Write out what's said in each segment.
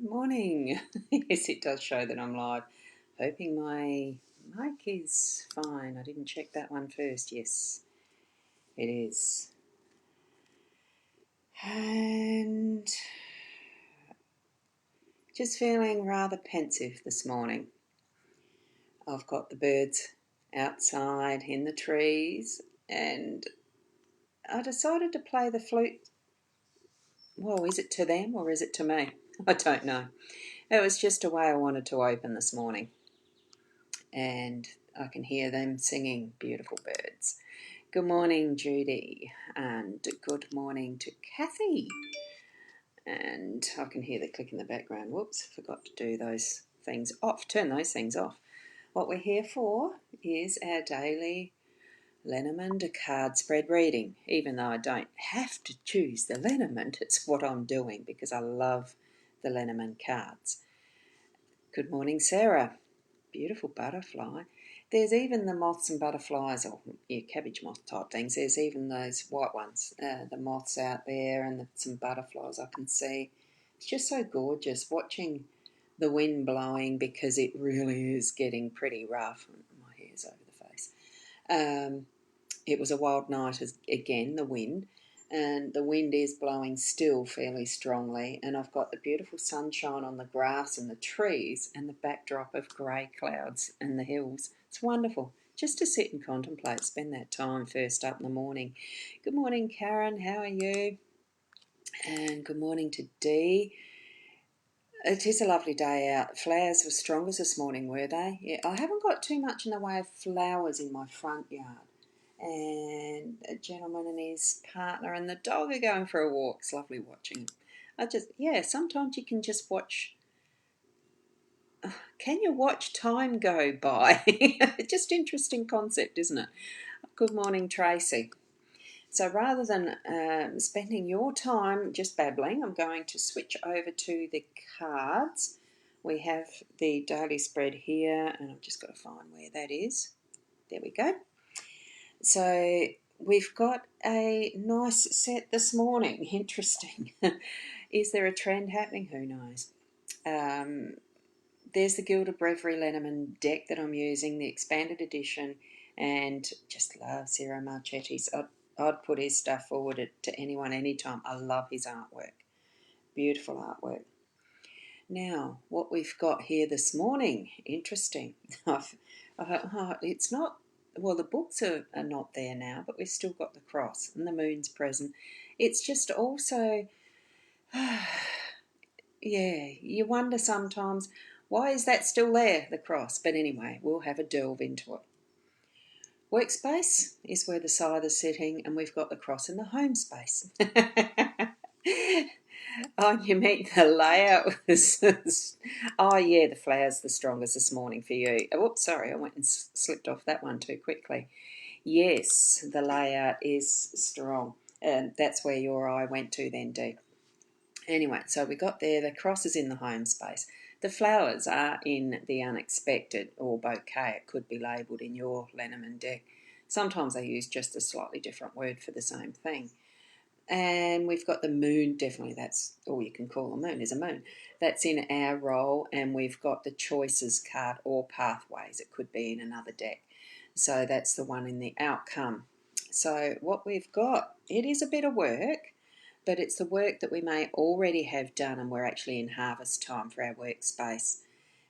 morning. Yes, it does show that I'm live. Hoping my mic is fine. I didn't check that one first. Yes, it is. And just feeling rather pensive this morning. I've got the birds outside in the trees, and I decided to play the flute. Well, is it to them or is it to me? I don't know. It was just a way I wanted to open this morning. And I can hear them singing, beautiful birds. Good morning, Judy, and good morning to Kathy. And I can hear the click in the background. Whoops, forgot to do those things off. Turn those things off. What we're here for is our daily Lenormand card spread reading. Even though I don't have to choose the Lenormand, it's what I'm doing because I love the Lenormand cards. Good morning, Sarah. Beautiful butterfly. There's even the moths and butterflies, or cabbage moth type things. There's even those white ones, the moths out there, and some butterflies I can see. It's just so gorgeous watching the wind blowing because it really is getting pretty rough. My hair's over the face. It was a wild night again, the wind. And the wind is blowing still fairly strongly, and I've got the beautiful sunshine on the grass and the trees and the backdrop of grey clouds and the hills. It's wonderful just to sit and contemplate, spend that time first up in the morning. Good morning, Karen, how are you? And good morning to Dee. It is a lovely day out. Flowers were strongest this morning, were they? Yeah, I haven't got too much in the way of flowers in my front yard. And a gentleman and his partner and the dog are going for a walk. It's lovely watching them. Sometimes you can just watch. Can you watch time go by? Just interesting concept, isn't it? Good morning, Tracy. So rather than spending your time just babbling, I'm going to switch over to the cards. We have the daily spread here, and I've just got to find where that is. There we go. So we've got a nice set this morning. Interesting. Is there a trend happening? Who knows? There's the Gilded Breviary Lenormand deck that I'm using, the expanded edition, and just love Ciro Marchetti's. I'd put his stuff forward to anyone, anytime. I love his artwork. Beautiful artwork. Now, what we've got here this morning, interesting. It's not, well, the books are not there now, but we've still got the cross and the moon's present. It's just also, you wonder sometimes, why is that still there, the cross? But anyway, we'll have a delve into it. Workspace is where the scythe is sitting, and we've got the cross in the home space. Oh, you mean the layout was... the flower's the strongest this morning for you. Oops, sorry, I went and slipped off that one too quickly. Yes, the layout is strong. That's where your eye went to then, Dee. Anyway, so we got there, the cross is in the home space. The flowers are in the unexpected, or bouquet, it could be labelled in your Lenormand deck. Sometimes they use just a slightly different word for the same thing. And we've got the moon, definitely that's all you can call a moon, is a moon. That's in our role, and we've got the choices card or pathways. It could be in another deck. So that's the one in the outcome. So what we've got, it is a bit of work, but it's the work that we may already have done, and we're actually in harvest time for our workspace.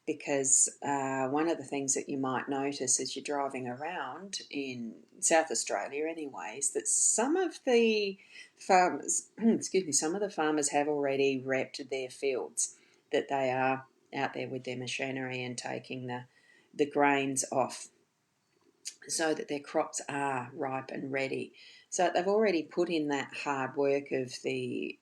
Because one of the things that you might notice as you're driving around in South Australia anyways, that some of the farmers, some of the farmers have already repped their fields, that they are out there with their machinery and taking the grains off so that their crops are ripe and ready. So they've already put in that hard work of the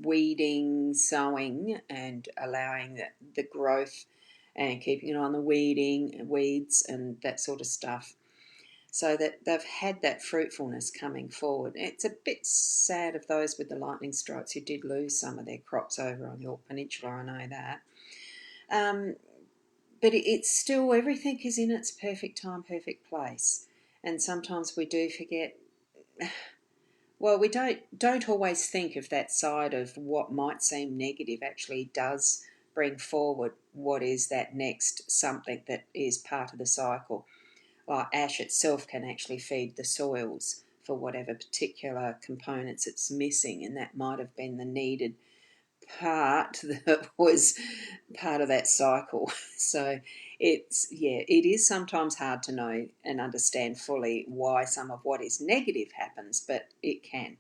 weeding, sowing, and allowing the growth and keeping an eye on the weeds and that sort of stuff, so that they've had that fruitfulness coming forward. It's a bit sad of those with the lightning strikes who did lose some of their crops over on York Peninsula, I know that. But it's still, everything is in its perfect time, perfect place. And sometimes we do forget, well, we don't always think of that side of what might seem negative actually does bring forward what is that next something that is part of the cycle. Like ash itself can actually feed the soils for whatever particular components it's missing, and that might have been the needed part that was part of that cycle. So it is sometimes hard to know and understand fully why some of what is negative happens, but it can.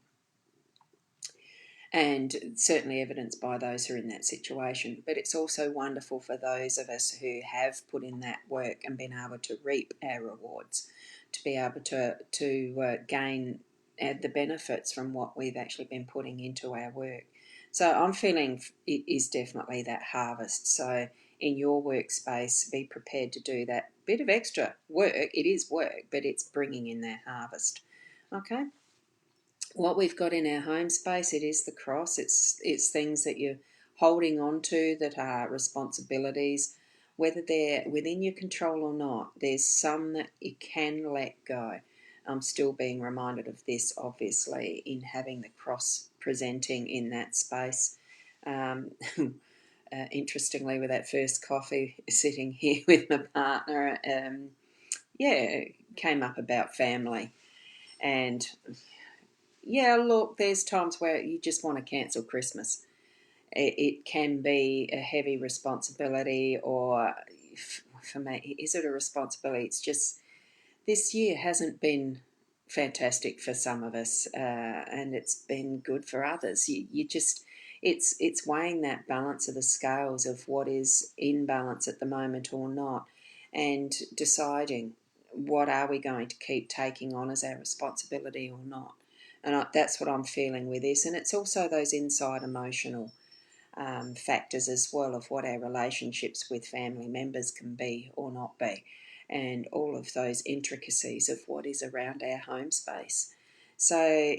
And certainly evidenced by those who are in that situation. But it's also wonderful for those of us who have put in that work and been able to reap our rewards, to be able to gain the benefits from what we've actually been putting into our work. So I'm feeling it is definitely that harvest. So in your workspace, be prepared to do that bit of extra work. It is work, but it's bringing in that harvest. Okay. What we've got in our home space, it is the cross. It's things that you're holding on to that are responsibilities, whether they're within your control or not. There's some that you can let go. I'm still being reminded of this, obviously, in having the cross presenting in that space. Um, interestingly, with that first coffee, sitting here with my partner, came up about family. And yeah, look, there's times where you just want to cancel Christmas. It can be a heavy responsibility, or for me, is it a responsibility? It's just this year hasn't been fantastic for some of us, and it's been good for others. You just it's weighing that balance of the scales of what is in balance at the moment or not, and deciding what are we going to keep taking on as our responsibility or not. And that's what I'm feeling with this, and it's also those inside emotional factors as well of what our relationships with family members can be or not be, and all of those intricacies of what is around our home space. So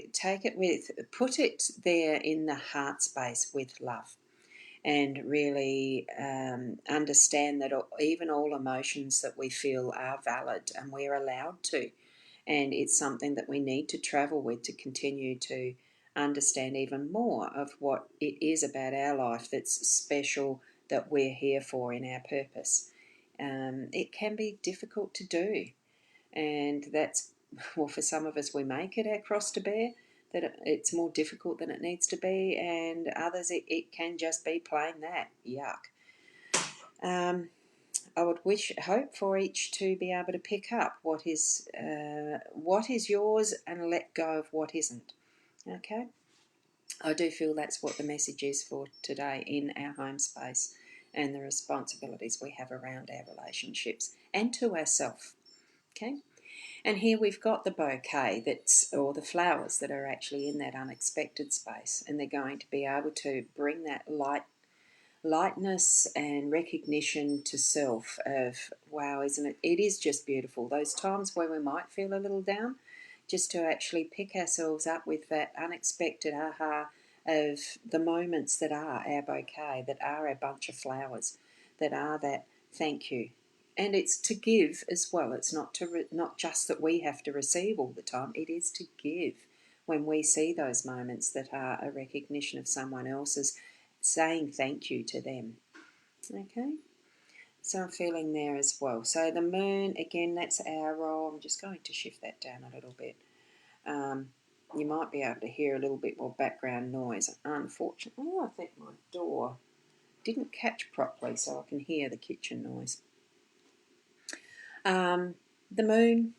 put it there in the heart space with love, and really understand that even all emotions that we feel are valid and we're allowed to. And it's something that we need to travel with to continue to understand even more of what it is about our life that's special, that we're here for in our purpose. It can be difficult to do, and that's, well, for some of us, we make it our cross to bear, that it's more difficult than it needs to be, and others, it can just be plain that yuck. I would hope for each to be able to pick up what is yours and let go of what isn't. Okay, I do feel that's what the message is for today in our home space, and the responsibilities we have around our relationships and to ourselves. Okay, and here we've got the bouquet or the flowers that are actually in that unexpected space, and they're going to be able to bring that lightness and recognition to self of, wow, isn't it? It is just beautiful. Those times where we might feel a little down, just to actually pick ourselves up with that unexpected aha of the moments that are our bouquet, that are our bunch of flowers, that are that thank you. And it's to give as well. It's not just that we have to receive all the time. It is to give when we see those moments that are a recognition of someone else's, saying thank you to them. Okay, so I'm feeling there as well. So the moon, again, that's our role. I'm just going to shift that down a little bit. You might be able to hear a little bit more background noise. Unfortunately, I think my door didn't catch properly, so I can hear the kitchen noise. The moon,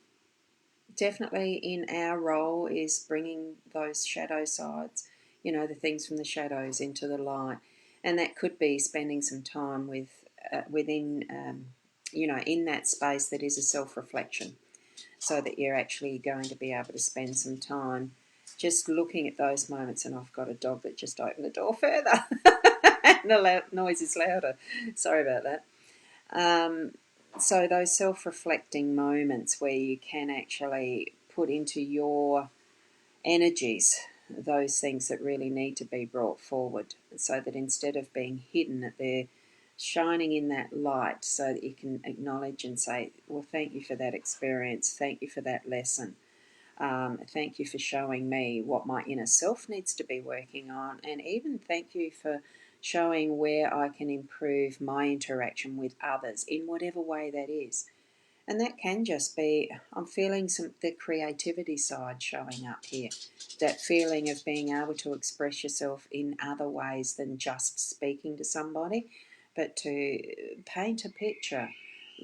definitely in our role, is bringing those shadow sides, the things from the shadows into the light. And that could be spending some time within, in that space that is a self-reflection, so that you're actually going to be able to spend some time just looking at those moments. And I've got a dog that just opened the door further and the noise is louder. Sorry about that. So those self-reflecting moments where you can actually put into your energies those things that really need to be brought forward, so that instead of being hidden, that they're shining in that light, so that you can acknowledge and say, well, thank you for that experience, thank you for that lesson, thank you for showing me what my inner self needs to be working on, and even thank you for showing where I can improve my interaction with others in whatever way that is. And that can just be, I'm feeling the creativity side showing up here. That feeling of being able to express yourself in other ways than just speaking to somebody, but to paint a picture,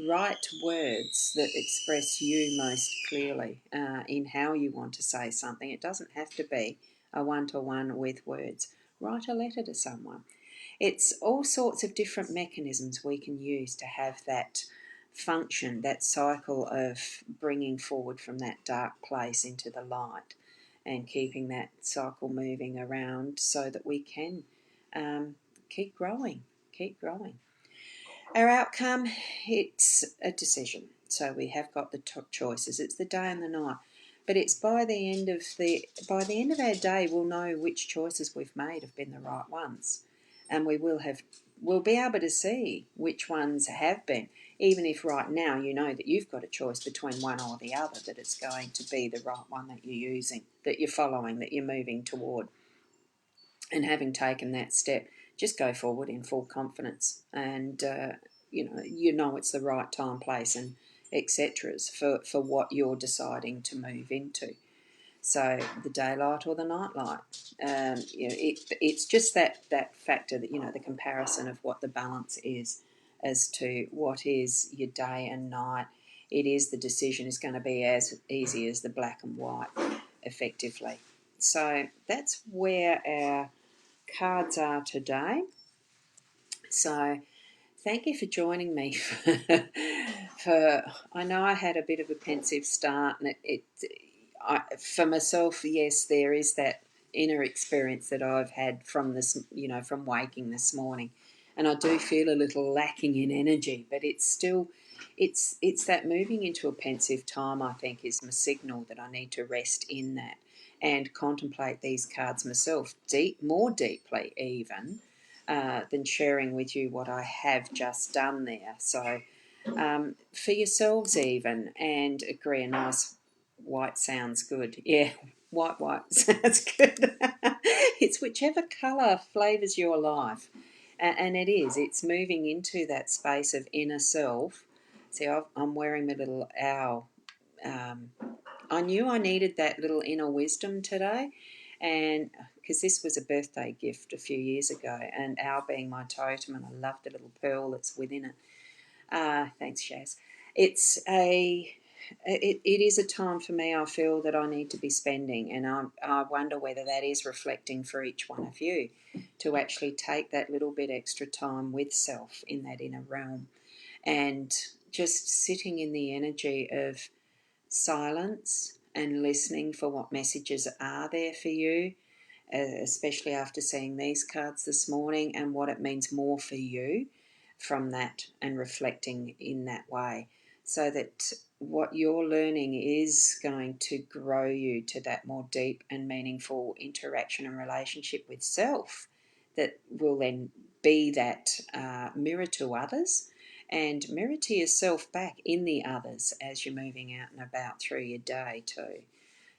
write words that express you most clearly in how you want to say something. It doesn't have to be a one-to-one with words. Write a letter to someone. It's all sorts of different mechanisms we can use to have that function, that cycle of bringing forward from that dark place into the light and keeping that cycle moving around so that we can keep growing, keep growing. Our outcome, it's a decision. So we have got the top choices. It's the day and the night. But it's by the end of our day, we'll know which choices we've made have been the right ones. And we'll be able to see which ones have been. Even if right now you know that you've got a choice between one or the other, that it's going to be the right one that you're using, that you're following, that you're moving toward. And having taken that step, just go forward in full confidence, and you know it's the right time, place, and etc. for what you're deciding to move into. So the daylight or the nightlight, it's just that factor that the comparison of what the balance is as to what is your day and night. It is the decision is going to be as easy as the black and white, effectively. So that's where our cards are today. So thank you for joining me for I know I had a bit of a pensive start, and for myself, yes, there is that inner experience that I've had from this, from waking this morning, and I do feel a little lacking in energy, but it's still, it's that moving into a pensive time, I think, is my signal that I need to rest in that and contemplate these cards myself more deeply even than sharing with you what I have just done there. So for yourselves even, and agree, a nice white sounds good. Yeah, white sounds good. It's whichever colour flavours your life. And it is. It's moving into that space of inner self. See, I'm wearing my little owl. I knew I needed that little inner wisdom today, and because this was a birthday gift a few years ago, and owl being my totem, and I love the little pearl that's within it. Thanks, Shaz. It is a time for me, I feel, that I need to be spending, and I wonder whether that is reflecting for each one of you to actually take that little bit extra time with self in that inner realm, and just sitting in the energy of silence and listening for what messages are there for you, especially after seeing these cards this morning, and what it means more for you from that, and reflecting in that way, so that what you're learning is going to grow you to that more deep and meaningful interaction and relationship with self that will then be that mirror to others, and mirror to yourself back in the others as you're moving out and about through your day too.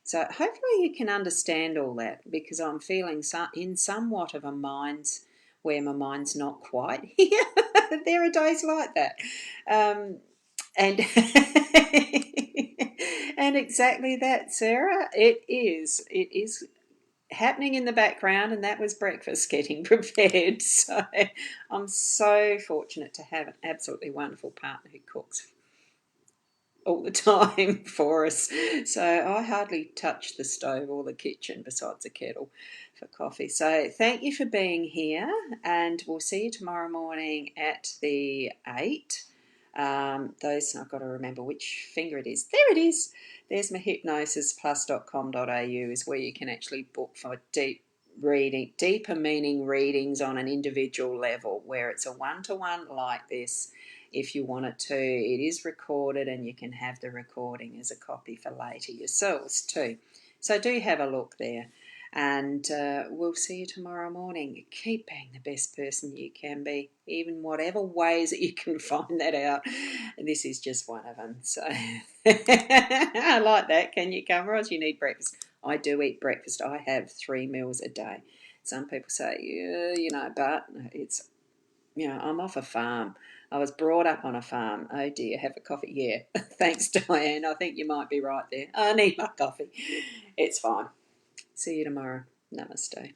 So hopefully you can understand all that, because I'm feeling in somewhat of a mind's where my mind's not quite here. There are days like that. And and exactly that, Sarah. It is. It is happening in the background, and that was breakfast getting prepared. So I'm so fortunate to have an absolutely wonderful partner who cooks all the time for us. So I hardly touch the stove or the kitchen besides a kettle for coffee. So thank you for being here, and we'll see you tomorrow morning at the 8. I've got to remember which finger it is. There it is. There's my hypnosisplus.com.au is where you can actually book for deeper meaning readings on an individual level, where it's a one-to-one like this. If you want it to, it is recorded, and you can have the recording as a copy for later yourselves too. So do have a look there, and we'll see you tomorrow morning. Keep being the best person you can be, even whatever ways that you can find that out. This is just one of them. So I like that. Can you come, or else you need breakfast? I do eat breakfast. I have 3 meals a day. Some people say, yeah, you know, but it's, you know, I'm off a farm. I was brought up on a farm. Oh dear, have a coffee. Yeah. Thanks, Diane. I think you might be right there. I need my coffee. It's fine. See you tomorrow. Namaste.